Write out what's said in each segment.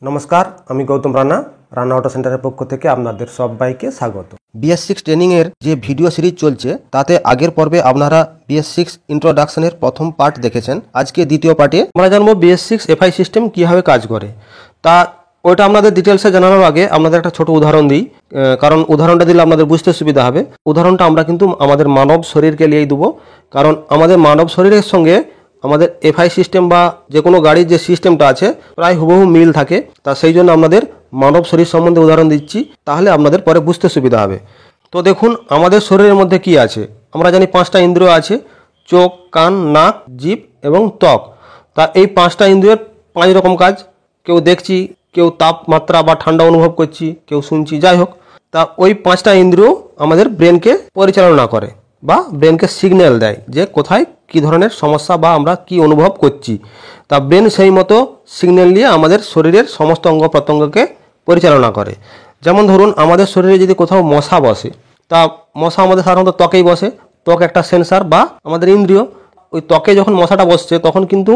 নমস্কার, আমি গৌতম রানা রানা অটো সেন্টারের পক্ষ থেকে আপনাদের সবাইকে স্বাগত। BS6 ট্রেনিংয়ের যে ভিডিও সিরিজ চলছে তাতে আগের পর্বে আপনারা BS6 ইন্ট্রোডাকশনের প্রথম পার্ট দেখেছেন। আজকে দ্বিতীয় পার্টে আমরা জানবো BS6 FI সিস্টেম কীভাবে কাজ করে। তা ওইটা আপনাদের ডিটেলসে জানানোর আগে আপনাদের একটা ছোট উদাহরণ দিই, কারণ উদাহরণটা দিলে আপনাদের বুঝতে সুবিধা হবে। উদাহরণটা আমরা কিন্তু আমাদের মানব শরীরকে নিয়েই দেবো, কারণ আমাদের মানব শরীরের সঙ্গে আমাদের FI সিস্টেম বা যে কোনো গাড়ির যে সিস্টেমটা আছে প্রায় হুবহু মিল থাকে। তা সেই জন্য আপনাদের মানব শরীর সম্বন্ধে উদাহরণ দিচ্ছি, তাহলে আপনাদের পরে বুঝতে সুবিধা হবে। তো দেখুন, আমাদের শরীরের মধ্যে কি আছে। আমরা জানি 5টা ইন্দ্রিয় আছে: চোখ, কান, নাক, জিভ এবং ত্বক। তা এই 5টা ইন্দ্রিয়ের 5 রকম কাজ। কেউ দেখছি, কেউ তাপমাত্রা বা ঠান্ডা অনুভব করছি, কেউ শুনছি, যাই হোক। তা ওই 5টা ইন্দ্রিয় আমাদের ব্রেনকে পরিচালনা করে বা ব্রেনকে সিগন্যাল দেয় যে কোথায় কী ধরনের সমস্যা বা আমরা কি অনুভব করছি। তা ব্রেন সেই মতো সিগন্যাল নিয়ে আমাদের শরীরের সমস্ত অঙ্গ প্রত্যঙ্গকে পরিচালনা করে। যেমন ধরুন, আমাদের শরীরে যদি কোথাও মশা বসে, তা মশা আমাদের সাধারণত ত্বকেই বসে। ত্বক একটা সেন্সার বা আমাদের ইন্দ্রিয়। ওই ত্বকে যখন মশাটা বসছে তখন কিন্তু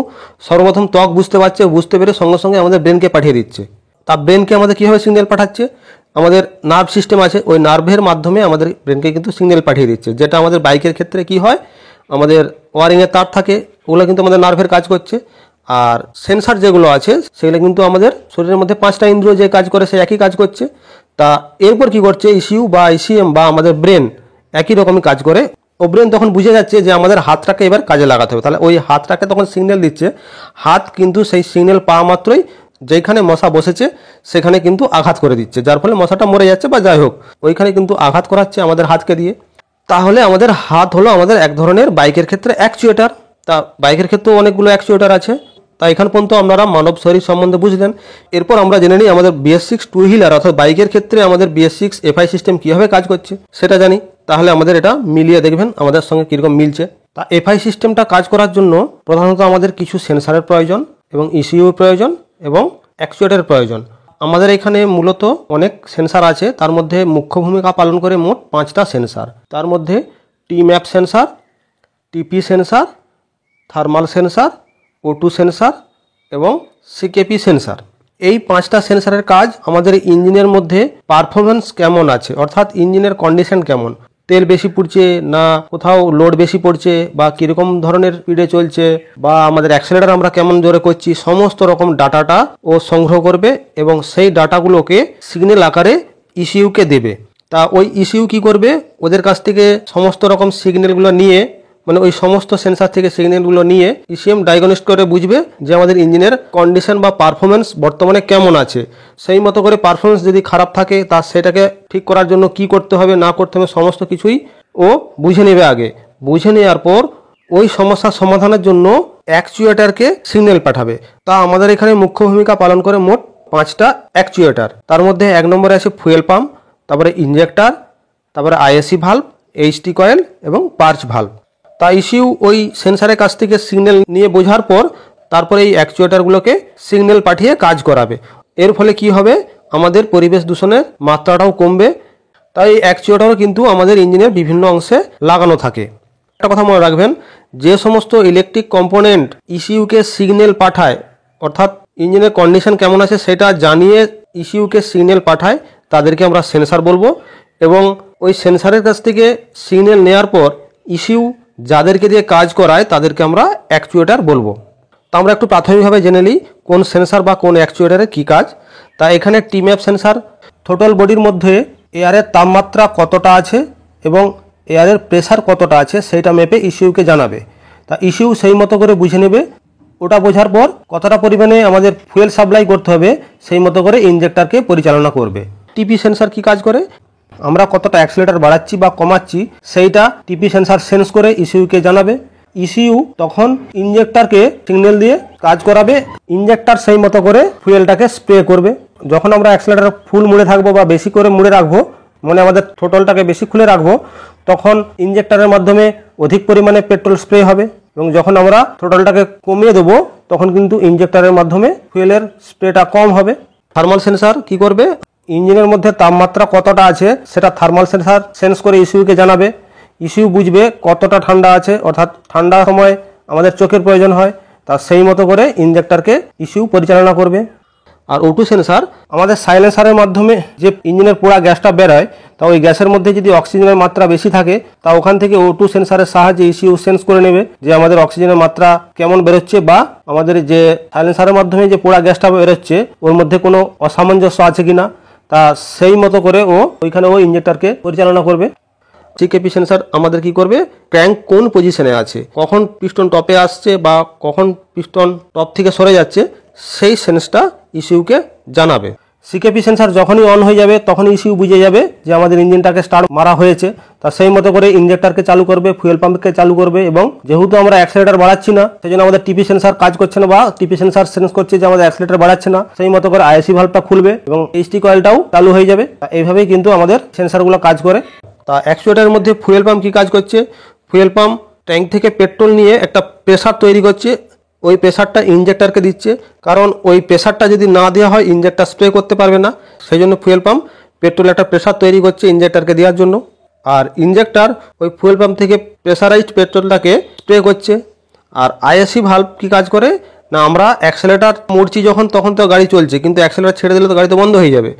সর্বপ্রথম ত্বক বুঝতে পারছে, বুঝতে পেরে সঙ্গে সঙ্গে আমাদের ব্রেনকে পাঠিয়ে দিচ্ছে। তা ব্রেনকে আমাদের কীভাবে সিগন্যাল পাঠাচ্ছে? আমাদের নার্ভ সিস্টেম আছে, ওই নার্ভের মাধ্যমে আমাদের ব্রেনকে কিন্তু সিগন্যাল পাঠিয়ে দিচ্ছে। যেটা আমাদের বাইকের ক্ষেত্রে কি হয়, আমাদের ওয়ারিংয়ের তার থাকে, ওগুলো কিন্তু আমাদের নার্ভের কাজ করছে। আর সেন্সার যেগুলো আছে সেগুলো কিন্তু আমাদের শরীরের মধ্যে 5টা ইন্দ্রিয় যে কাজ করে সে একই কাজ করছে। তা এরপর কি করছে, ইসিইউ বা ICM বা আমাদের ব্রেন একই রকমই কাজ করে। ও ব্রেন তখন বুঝে যাচ্ছে যে আমাদের হাতটাকে এবার কাজে লাগাতে হবে, তাহলে ওই হাতটাকে তখন সিগন্যাল দিচ্ছে। হাত কিন্তু সেই সিগন্যাল পাওয়া মাত্রই যেখানে মশা বসেছে সেখানে কিন্তু আঘাত করে দিচ্ছে, যার ফলে মশাটা মরে যাচ্ছে বা যাই হোক, ওইখানে কিন্তু আঘাত করাচ্ছে আমাদের হাতকে দিয়ে। তাহলে আমাদের হাত হলো আমাদের এক ধরনের বাইকের ক্ষেত্রে অ্যাকচুয়েটার। তা বাইকের ক্ষেত্রেও অনেকগুলো অ্যাকচুয়েটার আছে। তা এখান পর্যন্ত আপনারা মানব শরীর সম্বন্ধে বুঝলেন। এরপর আমরা জেনে নিই আমাদের BS6 টু হুইলার অর্থাৎ বাইকের ক্ষেত্রে আমাদের BS6 FI সিস্টেম কীভাবে কাজ করছে সেটা জানি। তাহলে আমাদের এটা মিলিয়ে দেখবেন আমাদের সঙ্গে কীরকম মিলছে। তা FI সিস্টেমটা কাজ করার জন্য প্রধানত আমাদের কিছু সেন্সারের প্রয়োজন এবং ECU প্রয়োজন এবং অ্যাকচুয়েটারের প্রয়োজন। আমাদের এখানে মূলত অনেক সেন্সার আছে, তার মধ্যে মুখ্য ভূমিকা পালন করে মোট 5টা সেন্সার। তার মধ্যে TMAP sensor, TP sensor, thermal sensor, O2 sensor এবং CKP সেন্সার। এই 5টা সেন্সারের কাজ আমাদের ইঞ্জিনের মধ্যে পারফরমেন্স কেমন আছে, অর্থাৎ ইঞ্জিনের কন্ডিশন কেমন, তেল বেশি পুড়ছে না কোথাও লোড বেশি পড়ছে বা কীরকম ধরনের স্পিডে চলছে বা আমাদের অ্যাক্সেলেটার আমরা কেমন জোরে করছি, সমস্ত রকম ডাটাটা ও সংগ্রহ করবে এবং সেই ডাটাগুলোকে সিগন্যাল আকারে ECUকে দেবে। তা ওই ECU কি করবে, ওদের কাছ থেকে সমস্ত রকম সিগন্যালগুলো নিয়ে, মানে ওই সমস্ত সেন্সার থেকে সিগন্যালগুলো নিয়ে ECM ডায়াগনস্ট করে বুঝবে যে আমাদের ইঞ্জিনের কন্ডিশন বা পারফরমেন্স বর্তমানে কেমন আছে। সেই মতো করে পারফরমেন্স যদি খারাপ থাকে তা সেটাকে ঠিক করার জন্য কি করতে হবে না করতে হবে সমস্ত কিছুই ও বুঝে নেবে আগে। বুঝে নেওয়ার পর ওই সমস্যার সমাধানের জন্য অ্যাকচুয়েটারকে সিগন্যাল পাঠাবে। তা আমাদের এখানে মুখ্য ভূমিকা পালন করে মোট 5টা অ্যাকচুয়েটার। তার মধ্যে 1 নম্বরে আছে ফুয়েল পাম্প, তারপরে ইনজেক্টর, তারপরে ISC ভাল্ব, HT কয়েল এবং পার্চ ভাল্ব। তা ECU ওই সেন্সারের কাছ থেকে সিগন্যাল নিয়ে বোঝার পর তারপরে এই অ্যাকচুয়েটারগুলোকে সিগন্যাল পাঠিয়ে কাজ করাবে। এর ফলে কি হবে, আমাদের পরিবেশ দূষণের মাত্রাটাও কমবে। তাই এই অ্যাকচুয়েটারও কিন্তু আমাদের ইঞ্জিনের বিভিন্ন অংশে লাগানো থাকে। একটা কথা মনে রাখবেন, যে সমস্ত ইলেকট্রিক কম্পোনেন্ট ECUকে সিগন্যাল পাঠায়, অর্থাৎ ইঞ্জিনের কন্ডিশন কেমন আছে সেটা জানিয়ে ECUকে সিগন্যাল পাঠায়, তাদেরকে আমরা সেন্সার বলবো। এবং ওই সেন্সারের কাছ থেকে সিগন্যাল নেওয়ার পর ECU যাদেরকে দিয়ে কাজ করায় তাদেরকে আমরা অ্যাকচুয়েটার বলবো। তা আমরা একটু প্রাথমিকভাবে জেনে নিই কোন সেন্সার বা কোন অ্যাকচুয়েটারের কী কাজ। তা এখানে TMAP সেন্সার টোটাল বডির মধ্যে এয়ারের তাপমাত্রা কতটা আছে এবং এয়ারের প্রেসার কতটা আছে সেইটা মেপে ECUকে জানাবে। তা ECU সেই মতো করে বুঝে নেবে। ওটা বোঝার পর কতটা পরিমাণে আমাদের ফুয়েল সাপ্লাই করতে হবে সেই মতো করে ইনজেক্টরকে পরিচালনা করবে। TP সেন্সার কি কাজ করে, আমরা কতটা অ্যাক্সিলারেটর বাড়াচ্ছি বা কমাচ্ছি সেইটা TP সেন্সার সেন্স করে ECUকে জানাবে। ECU তখন ইনজেক্টরকে সিগন্যাল দিয়ে কাজ করাবে। ইনজেক্টর সেই মতো করে ফুয়েলটাকে স্প্রে করবে। যখন আমরা অ্যাক্সিলারেটর ফুল মুড়ে থাকবো বা বেশি করে মুড়ে রাখবো, মানে আমাদের থ্রোটলটাকে বেশি খুলে রাখবো, তখন ইনজেক্টরের মাধ্যমে অধিক পরিমাণে পেট্রোল স্প্রে হবে। এবং যখন আমরা থ্রোটলটাকে কমিয়ে দেবো তখন কিন্তু ইনজেক্টরের মাধ্যমে ফুয়েলের স্প্রেটা কম হবে। থার্মাল সেন্সার কি করবে, ইঞ্জিনের মধ্যে তাপমাত্রা কতটা আছে সেটা থার্মাল সেন্সার সেন্স করে ECUকে জানাবে। ECU বুঝবে কতটা ঠান্ডা আছে, অর্থাৎ ঠান্ডার সময় আমাদের চোখের প্রয়োজন হয়, তা সেই মতো করে ইনজেক্টরকে ECU পরিচালনা করবে। আর O2 সেন্সার আমাদের সাইলেন্সারের মাধ্যমে যে ইঞ্জিনের পোড়া গ্যাসটা বেরোয়, তা ওই গ্যাসের মধ্যে যদি অক্সিজেনের মাত্রা বেশি থাকে তা ওখান থেকে O2 সেন্সারের সাহায্যে ECU সেন্স করে নেবে যে আমাদের অক্সিজেনের মাত্রা কেমন বেরোচ্ছে, বা আমাদের যে সাইলেন্সারের মাধ্যমে যে পোড়া গ্যাসটা বেরোচ্ছে ওর মধ্যে কোনো অসামঞ্জস্য আছে কিনা, তা সেই মতো করে ওইখানে ইঞ্জেক্টরকে পরিচালনা করবে। সিকেপি সেন্সার আমাদের কি করবে, ক্র্যাঙ্ক কোন পজিশনে আছে, কখন পিস্টন টপে আসছে বা কখন পিস্টন টপ থেকে সরে যাচ্ছে, সেই সেন্সটা ইসিউকে জানাবে। সিকেপি সেন্সার যখনই অন হয়ে যাবে তখন ইসিউ বুঝে যাবে যে আমাদের ইঞ্জিনটাকে স্টার্ট মারা হয়েছে, তা সেই মতো করে ইঞ্জেক্টরকে চালু করবে, ফুয়েল পাম্পকে চালু করবে। এবং যেহেতু আমরা অ্যাক্সিলারেটর বাড়াচ্ছি না, সেই জন্য আমাদের টিপি সেন্সার কাজ করছে না, বা টিপি সেন্সার সেন্স করছে যে আমাদের অ্যাক্সিলারেটর বাড়াচ্ছে না, সেই মতো করে আইএসি ভালভটা খুলবে এবং এইচটি কয়েলটাও চালু হয়ে যাবে। এইভাবেই কিন্তু আমাদের সেন্সারগুলো কাজ করে। তা অ্যাকচুয়েটারের মধ্যে ফুয়েল পাম্প কি কাজ করছে, ফুয়েল পাম্প ট্যাঙ্ক থেকে পেট্রোল নিয়ে একটা প্রেসার তৈরি করছে, ওই প্রেসারটা ইঞ্জেক্টরকে দিচ্ছে, কারণ ওই প্রেসারটা যদি না দেওয়া হয় ইঞ্জেক্টর স্প্রে করতে পারবে না, সেই জন্য ফুয়েল পাম্প পেট্রোল একটা প্রেসার তৈরি করছে ইঞ্জেক্টরকে দেওয়ার জন্য। আর ইঞ্জেক্টর ওই ফুয়েল পাম্প থেকে প্রেসারাইজড পেট্রোলটাকে স্প্রে করছে। আর আইএসি ভালভ কি কাজ করে না, আমরা অ্যাক্সেলেটার মরছি যখন তখন তো গাড়ি চলছে, কিন্তু অ্যাক্সেলেটার ছেড়ে দিলে তো গাড়ি তো বন্ধ হয়ে যাবে।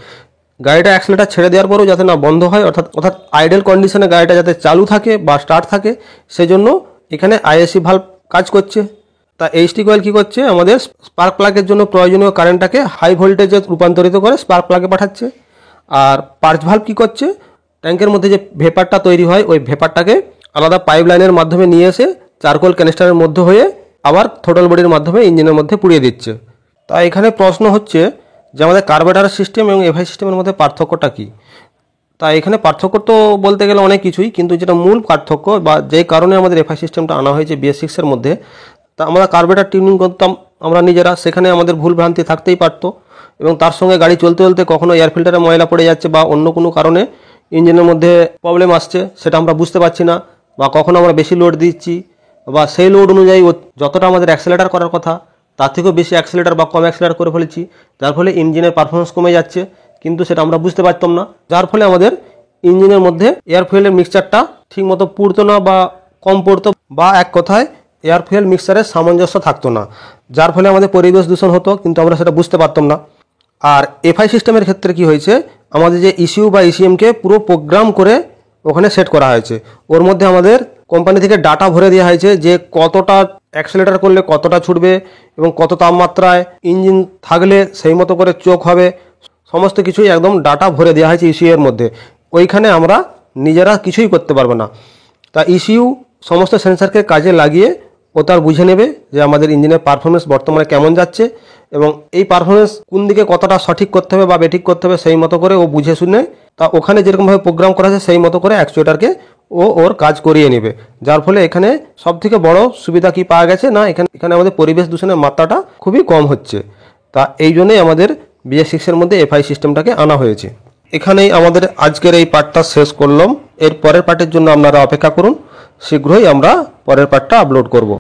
গাড়িটা অ্যাক্সেলেটার ছেড়ে দেওয়ার পরেও যাতে না বন্ধ হয়, অর্থাৎ আইডেল কন্ডিশনে গাড়িটা যাতে চালু থাকে বা স্টার্ট থাকে, সেজন্য এখানে আইএসি ভালভ কাজ করছে। তা এইচটি কয়েল কী করছে, আমাদের স্পার্ক প্লাগের জন্য প্রয়োজনীয় কারেন্টটাকে হাই ভোল্টেজে রূপান্তরিত করে স্পার্ক প্লাগে পাঠাচ্ছে। আর পার্চ ভালভ কী করছে, ট্যাঙ্কের মধ্যে যে ভেপারটা তৈরি হয় ওই ভেপারটাকে আলাদা পাইপ লাইনের মাধ্যমে নিয়ে এসে চারকোল ক্যানিস্টারের মধ্যে হয়ে আবার থ্রোটল বডির মাধ্যমে ইঞ্জিনের মধ্যে পুড়িয়ে দিচ্ছে। তা এখানে প্রশ্ন হচ্ছে যে আমাদের কার্বোরেটর সিস্টেম এবং এফআই সিস্টেমের মধ্যে পার্থক্যটা কী। তা এখানে পার্থক্য তো বলতে গেলে অনেক কিছুই, কিন্তু যেটা মূল পার্থক্য বা যেই কারণে আমাদের এফআই সিস্টেমটা আনা হয়েছে BS6-এর মধ্যে, তা আমরা কার্বোরেটর টিউনিং করতাম আমরা নিজেরা, সেখানে আমাদের ভুল ভ্রান্তি থাকতেই পারতো, এবং তার সঙ্গে গাড়ি চলতে চলতে কখনো এয়ার ফিল্টারে ময়লা পড়ে যাচ্ছে বা অন্য কোনো কারণে ইঞ্জিনের মধ্যে প্রবলেম আসছে, সেটা আমরা বুঝতে পারছি না, বা কখনো আমরা বেশি লোড দিচ্ছি বা সেই লোড অনুযায়ী যতটা আমাদের অ্যাক্সেলেটার করার কথা তার থেকেও বেশি অ্যাক্সেলেটার বা কম অ্যাক্সেলেটার করে ফেলেছি, যার ফলে ইঞ্জিনের পারফরমেন্স কমে যাচ্ছে, কিন্তু সেটা আমরা বুঝতে পারতাম না, যার ফলে আমাদের ইঞ্জিনের মধ্যে এয়ার ফুয়েলের মিক্সচারটা ঠিকমতো পুড়তো না বা কম পড়তো, বা এক কথায় এয়ার ফুয়েল মিক্সচারের সামঞ্জস্য থাকতো না, যার ফলে আমাদের পরিবেশ দূষণ হতো, কিন্তু আমরা সেটা বুঝতে পারতাম না। আর এফআই সিস্টেমের ক্ষেত্রে কি হয়েছে, আমাদের যে ইসিউ বা ইসিএমকে পুরো প্রোগ্রাম করে ওখানে সেট করা হয়েছে, ওর মধ্যে আমাদের কোম্পানি থেকে ডাটা ভরে দেওয়া হয়েছে যে কতটা অ্যাক্সেলেটার করলে কতটা ছুটবে এবং কত তাপমাত্রায় ইঞ্জিন থাকলে সেই মতো করে চোখ হবে, সমস্ত কিছুই একদম ডাটা ভরে দেওয়া হয়েছে ইসিউ এর মধ্যে। ওইখানে আমরা নিজেরা কিছুই করতে পারবো না। তা ইসিউ সমস্ত সেন্সারকে কাজে লাগিয়ে ও তার বুঝে নেবে যে আমাদের ইঞ্জিনের পারফরমেন্স বর্তমানে কেমন যাচ্ছে এবং এই পারফরমেন্স কোন দিকে কতটা সঠিক করতে হবে বা বেঠিক করতে হবে, সেই মতো করে ও বুঝে শুনে তা ওখানে যেরকমভাবে প্রোগ্রাম করা আছে সেই মতো করে অ্যাকচুয়েটারকে ওর কাজ করিয়ে নেবে। যার ফলে এখানে সবথেকে বড় সুবিধা কি পাওয়া গেছে না, এখানে আমাদের পরিবেশ দূষণের মাত্রাটা খুবই কম হচ্ছে। তা এই জন্যই আমাদের BS6-এর মধ্যে এফআই সিস্টেমটাকে আনা হয়েছে। এখানেই আমাদের আজকের এই পার্টটা শেষ করলাম। এর পরের পার্টের জন্য আপনারা অপেক্ষা করুন, শীঘ্রই আমরা পরের পার্টটা আপলোড করব।